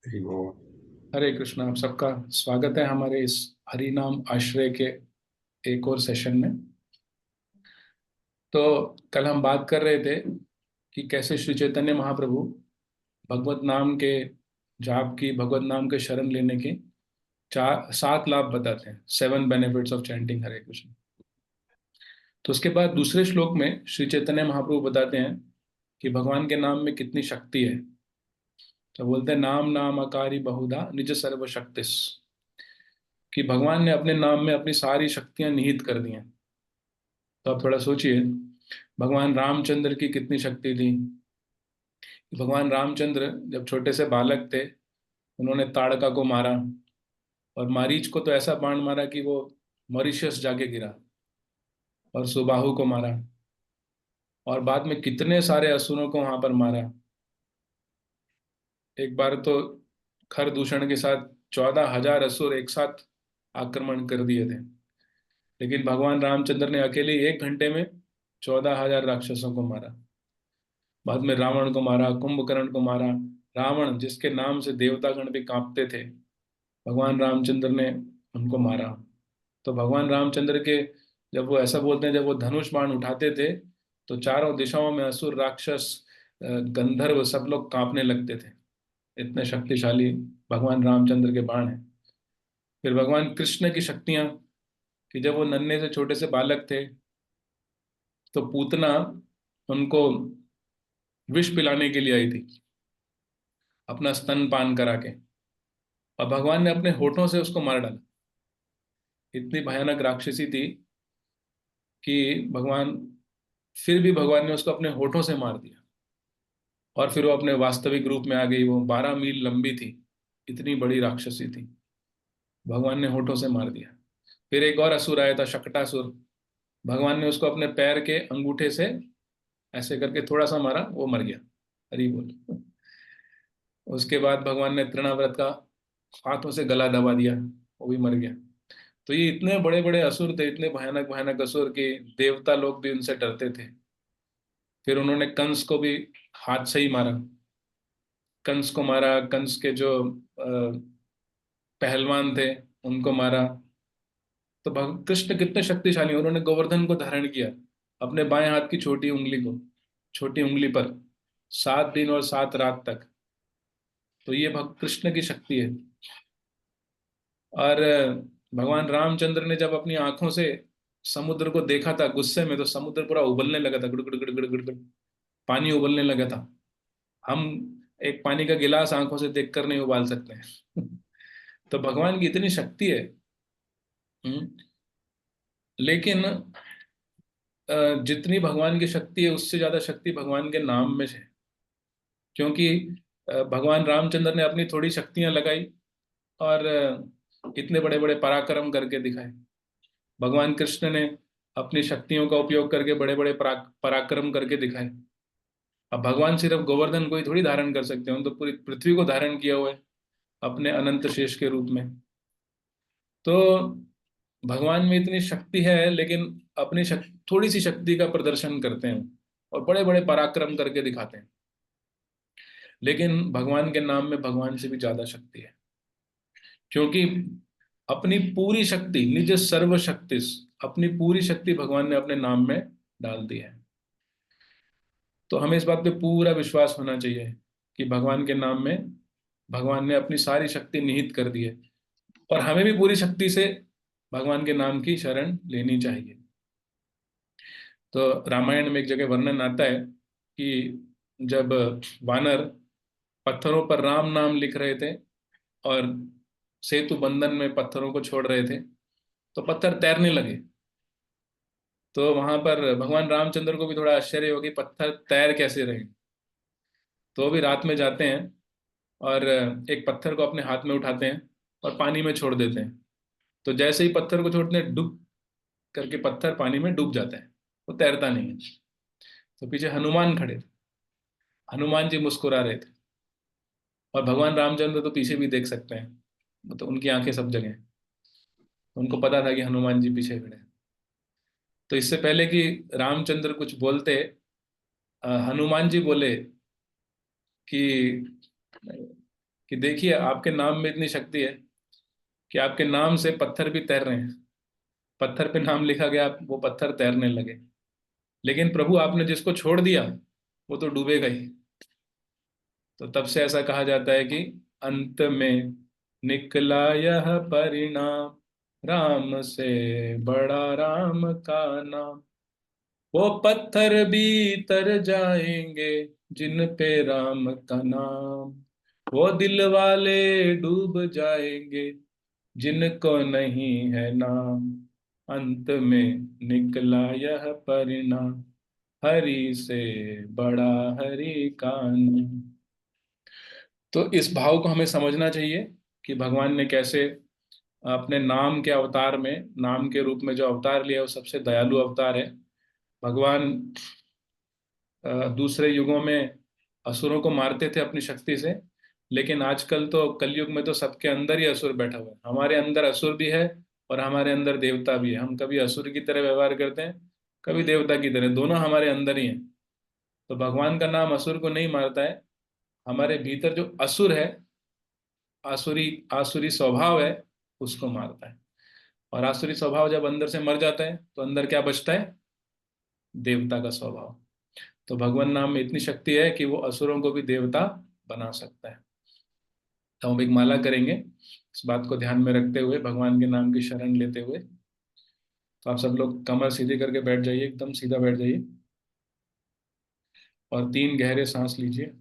वो हरे कृष्णा। आप सबका स्वागत है हमारे इस हरि नाम आश्रय के एक और सेशन में। तो कल हम बात कर रहे थे कि कैसे श्री चैतन्य महाप्रभु भगवत नाम के जाप की, भगवत नाम के शरण लेने के चार सात लाभ बताते हैं, 7 बेनिफिट्स ऑफ चैंटिंग हरे कृष्ण। तो उसके बाद दूसरे श्लोक में श्री चैतन्य महाप्रभु बताते हैं कि भगवान के नाम में कितनी शक्ति है। तो बोलते हैं नाम नाम अकारी बहुधा निज सर्व शक्तिस, कि भगवान ने अपने नाम में अपनी सारी शक्तियां निहित कर दी हैं। तो आप थोड़ा सोचिए, भगवान रामचंद्र की कितनी शक्ति थी। भगवान रामचंद्र जब छोटे से बालक थे, उन्होंने ताड़का को मारा, और मारीच को तो ऐसा बाण मारा कि वो मॉरिशस जाके गिरा, और सुबाहु को मारा, और बाद में कितने सारे असुरों को वहां पर मारा। एक बार तो खरदूषण के साथ 14,000 असुर एक साथ आक्रमण कर दिए थे, लेकिन भगवान रामचंद्र ने अकेले 1 घंटे में 14,000 राक्षसों को मारा। बाद में रावण को मारा, कुंभकर्ण को मारा। रावण जिसके नाम से देवतागण भी कांपते थे, भगवान रामचंद्र ने उनको मारा। तो भगवान रामचंद्र के, जब वो ऐसा बोलते हैं, जब वो धनुष बाण उठाते थे तो चारों दिशाओं में असुर, राक्षस, गंधर्व सब लोग कांपने लगते थे। इतने शक्तिशाली भगवान रामचंद्र के बाण हैं। फिर भगवान कृष्ण की शक्तियां, कि जब वो नन्हे से छोटे से बालक थे, तो पूतना उनको विष पिलाने के लिए आई थी, अपना स्तन पान करा के, और भगवान ने अपने होठों से उसको मार डाला। इतनी भयानक राक्षसी थी कि भगवान, फिर भी भगवान ने उसको अपने होठों से मार दिया। और फिर वो अपने वास्तविक रूप में आ गई। वो 12 मील लंबी थी, इतनी बड़ी राक्षसी थी। भगवान ने होठों से मार दिया। फिर एक और असुर आया था, शकटासुर। भगवान ने उसको अपने पैर के अंगूठे से ऐसे करके थोड़ा सा मारा, वो मर गया। हरी बोल। उसके बाद भगवान ने तृणाव्रत का हाथों से गला दबा दिया, वो भी मर गया। तो ये इतने बड़े बड़े असुर थे, इतने भयानक भयानक असुर, कि देवता लोग भी उनसे डरते थे। फिर उन्होंने कंस को भी हाथ से ही मारा। कंस को मारा, कंस के जो पहलवान थे उनको मारा। तो कृष्ण कितने शक्तिशाली, उन्होंने गोवर्धन को धारण किया अपने बाएं हाथ की छोटी उंगली को, छोटी उंगली पर, 7 दिन और 7 रात तक। तो ये भक्त कृष्ण की शक्ति है। और भगवान रामचंद्र ने जब अपनी आंखों से समुद्र को देखा था गुस्से में, तो समुद्र पूरा उबलने लगा था, गुड़ गुड़ गुड़ गुड़ गुड़ गुड़, पानी उबलने लगा था। हम एक पानी का गिलास आंखों से देखकर नहीं उबाल सकते हैं। तो भगवान की इतनी शक्ति है। हम्म। लेकिन जितनी भगवान की शक्ति है, उससे ज्यादा शक्ति भगवान के नाम में है। क्योंकि भगवान रामचंद्र ने अपनी थोड़ी शक्तियां लगाई, और इतने बड़े बड़े पराक्रम करके दिखाए। भगवान कृष्ण ने अपनी शक्तियों का उपयोग करके बड़े बड़े पराक्रम करके दिखाए। अब भगवान सिर्फ गोवर्धन को ही थोड़ी धारण कर सकते हैं, उन तो पूरी पृथ्वी को धारण किया हुआ है अपने अनंत शेष के रूप में। तो भगवान में इतनी शक्ति है, लेकिन अपनी थोड़ी सी शक्ति का प्रदर्शन करते हैं और बड़े बड़े पराक्रम करके दिखाते हैं। लेकिन भगवान के नाम में भगवान से भी ज्यादा शक्ति है। क्योंकि अपनी पूरी शक्ति, निज सर्व शक्ति, अपनी पूरी शक्ति भगवान ने अपने नाम में डाल दी है। तो हमें इस बात पे पूरा विश्वास होना चाहिए कि भगवान के नाम में भगवान ने अपनी सारी शक्ति निहित कर दी है, और हमें भी पूरी शक्ति से भगवान के नाम की शरण लेनी चाहिए। तो रामायण में एक जगह वर्णन आता है कि जब वानर पत्थरों पर राम नाम लिख रहे थे, और सेतु बंधन में पत्थरों को छोड़ रहे थे, तो पत्थर तैरने लगे। तो वहां पर भगवान रामचंद्र को भी थोड़ा आश्चर्य हो कि पत्थर तैर कैसे रहे। तो वो भी रात में जाते हैं, और एक पत्थर को अपने हाथ में उठाते हैं और पानी में छोड़ देते हैं। तो जैसे ही पत्थर को छोड़ते हैं, डुब करके पत्थर पानी में डूब जाता है, वो तैरता नहीं है। तो पीछे हनुमान खड़े थे, हनुमान जी मुस्कुरा रहे थे, और भगवान रामचंद्र तो पीछे भी देख सकते हैं, तो उनकी आंखें सब जगह हैं। उनको पता था कि हनुमान जी पीछे खड़े हैं। तो इससे पहले कि रामचंद्र कुछ बोलते, हनुमान जी बोले कि कि देखिए आपके नाम में इतनी शक्ति है कि आपके नाम से पत्थर भी तैर रहे हैं। पत्थर पे नाम लिखा गया, वो पत्थर तैरने लगे। लेकिन प्रभु आपने जिसको छोड़ दिया वो तो डूबेगा ही। तो तब से ऐसा कहा जाता है कि अंत में निकला यह परिणाम, राम से बड़ा राम का नाम। वो पत्थर भी तर जाएंगे जिन पे राम का नाम, वो दिल वाले डूब जाएंगे जिनको नहीं है नाम। अंत में निकला यह परिणाम, हरि से बड़ा हरि का नाम। तो इस भाव को हमें समझना चाहिए कि भगवान ने कैसे अपने नाम के अवतार में, नाम के रूप में जो अवतार लिया वो सबसे दयालु अवतार है। भगवान दूसरे युगों में असुरों को मारते थे अपनी शक्ति से, लेकिन आजकल तो कलयुग में तो सबके अंदर ही असुर बैठा हुआ है। हमारे अंदर असुर भी है और हमारे अंदर देवता भी है। हम कभी असुर की तरह व्यवहार करते हैं, कभी देवता की तरह, दोनों हमारे अंदर ही हैं। तो भगवान का नाम असुर को नहीं मारता है, हमारे भीतर जो असुर है, आसुरी आसुरी स्वभाव है, उसको मारता है। और आसुरी स्वभाव जब अंदर से मर जाता है तो अंदर क्या बचता है? देवता का स्वभाव। तो भगवान नाम में इतनी शक्ति है कि वो असुरों को भी देवता बना सकता है। तो हम एक माला करेंगे इस बात को ध्यान में रखते हुए, भगवान के नाम की शरण लेते हुए। तो आप सब लोग कमर सीधी करके बैठ जाइए, एकदम सीधा बैठ जाइए और 3 गहरे सांस लीजिए।